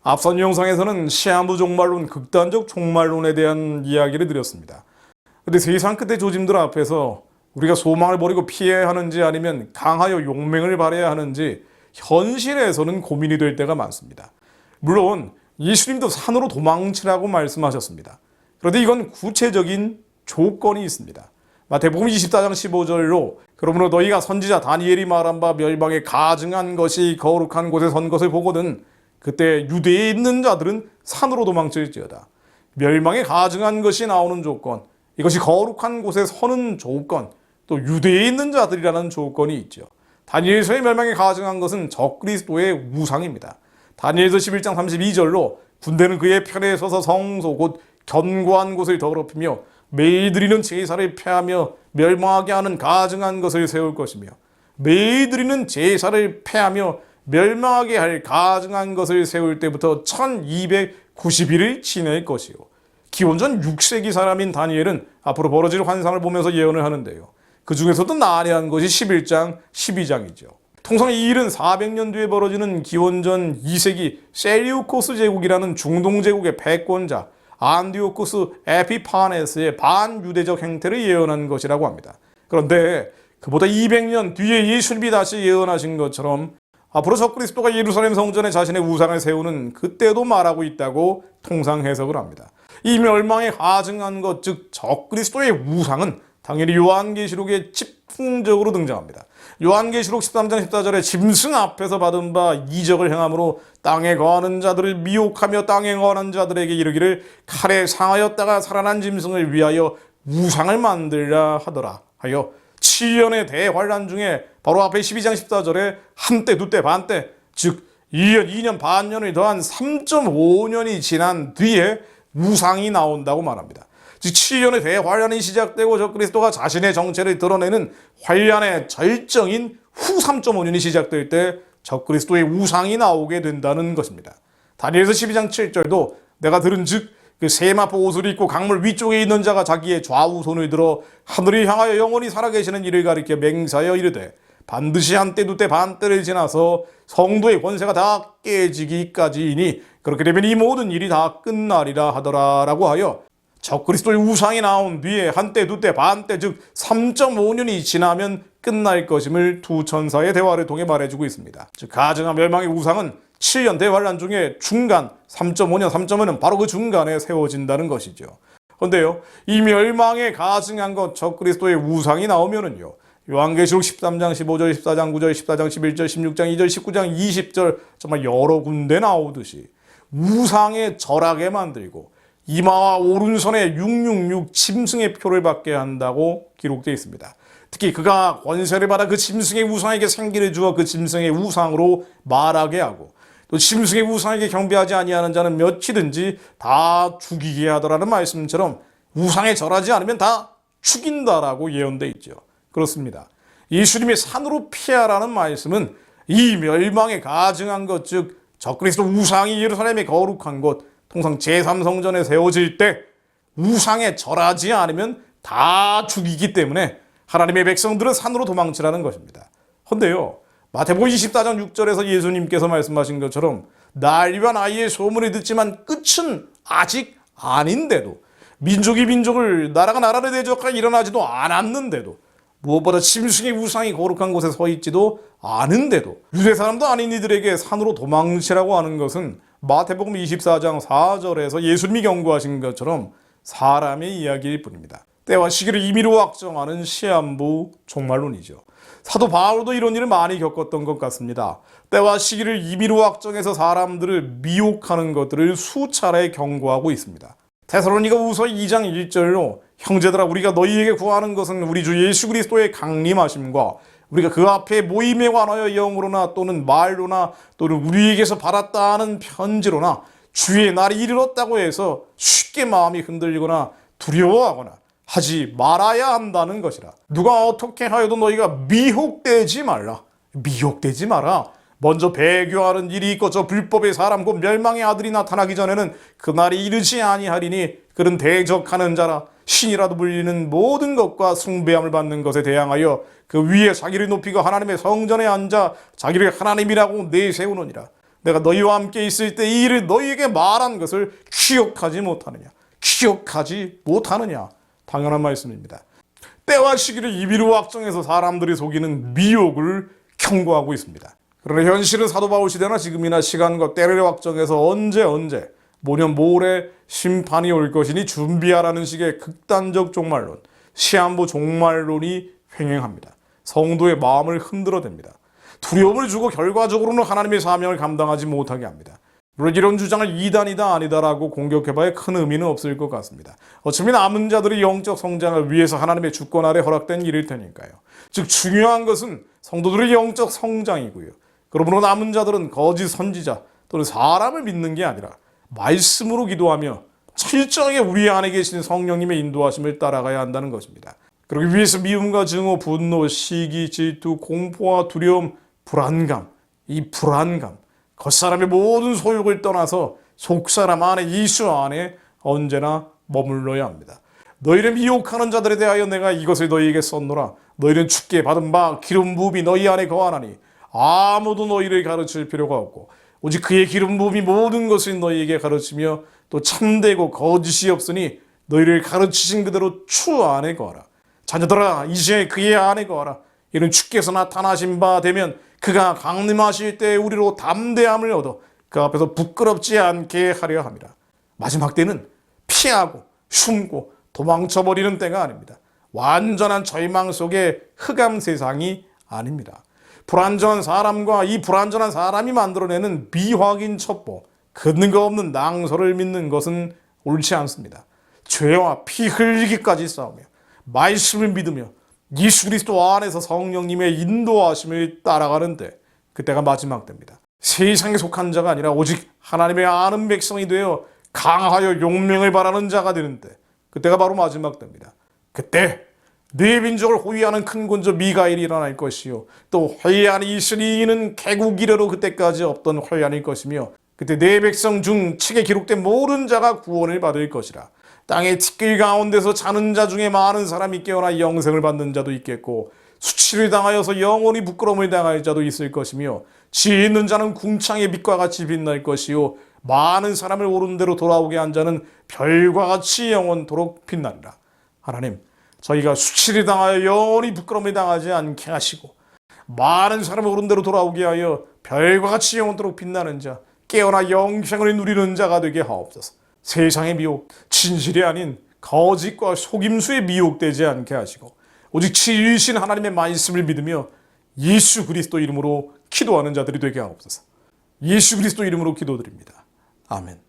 앞선 영상에서는 시한부 종말론, 극단적 종말론에 대한 이야기를 드렸습니다. 근데 세상 끝의 조짐들 앞에서 우리가 소망을 버리고 피해야 하는지 아니면 강하여 용맹을 발해야 하는지 현실에서는 고민이 될 때가 많습니다. 물론 예수님도 산으로 도망치라고 말씀하셨습니다. 그런데 이건 구체적인 조건이 있습니다. 마태복음 24장 15절로 그러므로 너희가 선지자 다니엘이 말한 바 멸망에 가증한 것이 거룩한 곳에 선 것을 보거든 그때 유대에 있는 자들은 산으로 도망칠지어다. 멸망에 가증한 것이 나오는 조건, 이것이 거룩한 곳에 서는 조건, 또 유대에 있는 자들이라는 조건이 있죠. 다니엘서의 멸망에 가증한 것은 적그리스도의 우상입니다. 다니엘서 11장 32절로 군대는 그의 편에 서서 성소 곧 견고한 곳을 더럽히며 매일 드리는 제사를 폐하며 멸망하게 하는 가증한 것을 세울 것이며 매일 드리는 제사를 폐하며 멸망하게 할 가증한 것을 세울 때부터 1290일을 지낼 것이요. 기원전 6세기 사람인 다니엘은 앞으로 벌어질 환상을 보면서 예언을 하는데요. 그 중에서도 난해한 것이 11장, 12장이죠. 통상 이 일은 400년 뒤에 벌어지는 기원전 2세기 셀리우코스 제국이라는 중동 제국의 패권자 안디오쿠스 에피파네스의 반유대적 행태를 예언한 것이라고 합니다. 그런데 그보다 200년 뒤에 예수님이 다시 예언하신 것처럼 앞으로 적그리스도가 예루살렘 성전에 자신의 우상을 세우는 그때도 말하고 있다고 통상 해석을 합니다. 이 멸망에 가증한 것, 즉 적그리스도의 우상은 당연히 요한계시록에 집중적으로 등장합니다. 요한계시록 13장 14절에 짐승 앞에서 받은 바 이적을 행함으로 땅에 거하는 자들을 미혹하며 땅에 거하는 자들에게 이르기를 칼에 상하였다가 살아난 짐승을 위하여 우상을 만들라 하더라 하여 7년의 대환란 중에 바로 앞에 12장 14절에 한때 두때 반때 즉 1년 2년 반년을 더한 3.5년이 지난 뒤에 우상이 나온다고 말합니다. 즉 7년의 대환란이 시작되고 적그리스도가 자신의 정체를 드러내는 환란의 절정인 후 3.5년이 시작될 때 적그리스도의 우상이 나오게 된다는 것입니다. 다니엘서 12장 7절도 내가 들은 즉 그 세마포 옷을 입고 강물 위쪽에 있는 자가 자기의 좌우 손을 들어 하늘을 향하여 영원히 살아계시는 이를 가리켜 맹사하여 이르되 반드시 한때 두때 반때를 지나서 성도의 권세가 다 깨지기까지이니 그렇게 되면 이 모든 일이 다 끝나리라 하더라라고 하여 적그리스도의 우상이 나온 뒤에 한때 두때 반때 즉 3.5년이 지나면 끝날 것임을 두 천사의 대화를 통해 말해주고 있습니다. 즉 가증한 멸망의 우상은 7년 대환란 중에 중간 3.5년 3.5년 바로 그 중간에 세워진다는 것이죠. 그런데요, 이 멸망에 가증한 것 적그리스도의 우상이 나오면은요, 요한계시록 13장 15절 14장 9절 14장 11절 16장 2절 19장 20절 정말 여러 군데 나오듯이 우상에 절하게 만들고 이마와 오른손에 666 짐승의 표를 받게 한다고 기록되어 있습니다. 특히 그가 권세를 받아 그 짐승의 우상에게 생기를 주어 그 짐승의 우상으로 말하게 하고 또 짐승의 우상에게 경배하지 아니하는 자는 몇이든지 다 죽이게 하더라는 말씀처럼 우상에 절하지 않으면 다 죽인다라고 예언되어 있죠. 그렇습니다. 예수님이 산으로 피하라는 말씀은 이 멸망에 가증한 것, 즉 적그리스도 우상이 예루살렘의 거룩한 곳, 통상 제3성전에 세워질 때 우상에 절하지 않으면 다 죽이기 때문에 하나님의 백성들은 산으로 도망치라는 것입니다. 그런데요, 마태복음 24장 6절에서 예수님께서 말씀하신 것처럼 난리와 나이의 소문을 듣지만 끝은 아직 아닌데도 민족이 민족을 나라가 나라를 대적하여 일어나지도 않았는데도 무엇보다 짐승의 우상이 거룩한 곳에 서 있지도 않은데도 유대 사람도 아닌 이들에게 산으로 도망치라고 하는 것은 마태복음 24장 4절에서 예수님이 경고하신 것처럼 사람의 이야기일 뿐입니다. 때와 시기를 임의로 확정하는 시한부 종말론이죠. 사도 바울도 이런 일을 많이 겪었던 것 같습니다. 때와 시기를 임의로 확정해서 사람들을 미혹하는 것들을 수차례 경고하고 있습니다. 데살로니가후서 2장 1절로 형제들아 우리가 너희에게 구하는 것은 우리 주 예수 그리스도의 강림하심과 우리가 그 앞에 모임에 관하여 영으로나 또는 말로나 또는 우리에게서 받았다 하는 편지로나 주의 날이 이르렀다고 해서 쉽게 마음이 흔들리거나 두려워하거나 하지 말아야 한다는 것이라. 누가 어떻게 하여도 너희가 미혹되지 말라. 미혹되지 마라. 먼저 배교하는 일이 있고 저 불법의 사람 곧 멸망의 아들이 나타나기 전에는 그날이 이르지 아니하리니 그는 대적하는 자라. 신이라도 불리는 모든 것과 숭배함을 받는 것에 대항하여 그 위에 자기를 높이고 하나님의 성전에 앉아 자기를 하나님이라고 내세우느니라. 내가 너희와 함께 있을 때 이 일을 너희에게 말한 것을 기억하지 못하느냐? 기억하지 못하느냐? 당연한 말씀입니다. 때와 시기를 임의로 확정해서 사람들이 속이는 미혹을 경고하고 있습니다. 그러나 현실은 사도 바울 시대나 지금이나 시간과 때를 확정해서 언제 모년 모레 심판이 올 것이니 준비하라는 식의 극단적 종말론, 시한부 종말론이 횡행합니다. 성도의 마음을 흔들어댑니다. 두려움을 주고 결과적으로는 하나님의 사명을 감당하지 못하게 합니다. 물론 이런 주장을 이단이다 아니다라고 공격해봐야 큰 의미는 없을 것 같습니다. 어차피 남은 자들의 영적 성장을 위해서 하나님의 주권 아래 허락된 일일 테니까요. 즉 중요한 것은 성도들의 영적 성장이고요. 그러므로 남은 자들은 거짓 선지자 또는 사람을 믿는 게 아니라 말씀으로 기도하며 철저하게 우리 안에 계신 성령님의 인도하심을 따라가야 한다는 것입니다. 그러기 위해서 미움과 증오, 분노, 시기, 질투, 공포와 두려움, 불안감, 이 불안감, 겉사람의 모든 소욕을 떠나서 속사람 안에, 예수 안에 언제나 머물러야 합니다. 너희를 미혹하는 자들에 대하여 내가 이것을 너희에게 썼노라. 너희는 주께 받은 바 기름 부음이 너희 안에 거하나니 아무도 너희를 가르칠 필요가 없고 오직 그의 기름 부음이 모든 것을 너희에게 가르치며 또 참되고 거짓이 없으니 너희를 가르치신 그대로 주 안에 거하라. 자녀들아 이제 그의 안에 거하라. 이는 주께서 나타나신 바 되면 그가 강림하실 때 우리로 담대함을 얻어 그 앞에서 부끄럽지 않게 하려 함이라. 마지막 때는 피하고 숨고 도망쳐버리는 때가 아닙니다. 완전한 절망 속의 흑암 세상이 아닙니다. 불완전한 사람과 이 불완전한 사람이 만들어내는 미확인 첩보, 근거 없는 낭설을 믿는 것은 옳지 않습니다. 죄와 피 흘리기까지 싸우며 말씀을 믿으며 예수 그리스도 안에서 성령님의 인도하심을 따라가는데 그때가 마지막 때입니다. 세상에 속한 자가 아니라 오직 하나님의 아는 백성이 되어 강하여 용명을 바라는 자가 되는데 그때가 바로 마지막 때입니다. 그때 네 민족을 호위하는 큰 군주 미가엘이 일어날 것이요 또 회의안이 있으니 이는 개국 이래로 그때까지 없던 회의안일 것이며 그때 네 백성 중 책에 기록된 모든 자가 구원을 받을 것이라. 땅의 티끌 가운데서 자는 자 중에 많은 사람이 깨어나 영생을 받는 자도 있겠고 수치를 당하여서 영원히 부끄러움을 당할 자도 있을 것이며 지혜 있는 자는 궁창의 빛과 같이 빛날 것이요 많은 사람을 옳은 대로 돌아오게 한 자는 별과 같이 영원토록 빛나리라. 하나님, 저희가 수치를 당하여 영원히 부끄러움을 당하지 않게 하시고 많은 사람을 옳은 대로 돌아오게 하여 별과 같이 영원토록 빛나는 자, 깨어나 영생을 누리는 자가 되게 하옵소서. 세상의 미혹, 진실이 아닌 거짓과 속임수에 미혹되지 않게 하시고 오직 진리이신 하나님의 말씀을 믿으며 예수 그리스도 이름으로 기도하는 자들이 되게 하옵소서. 예수 그리스도 이름으로 기도드립니다. 아멘.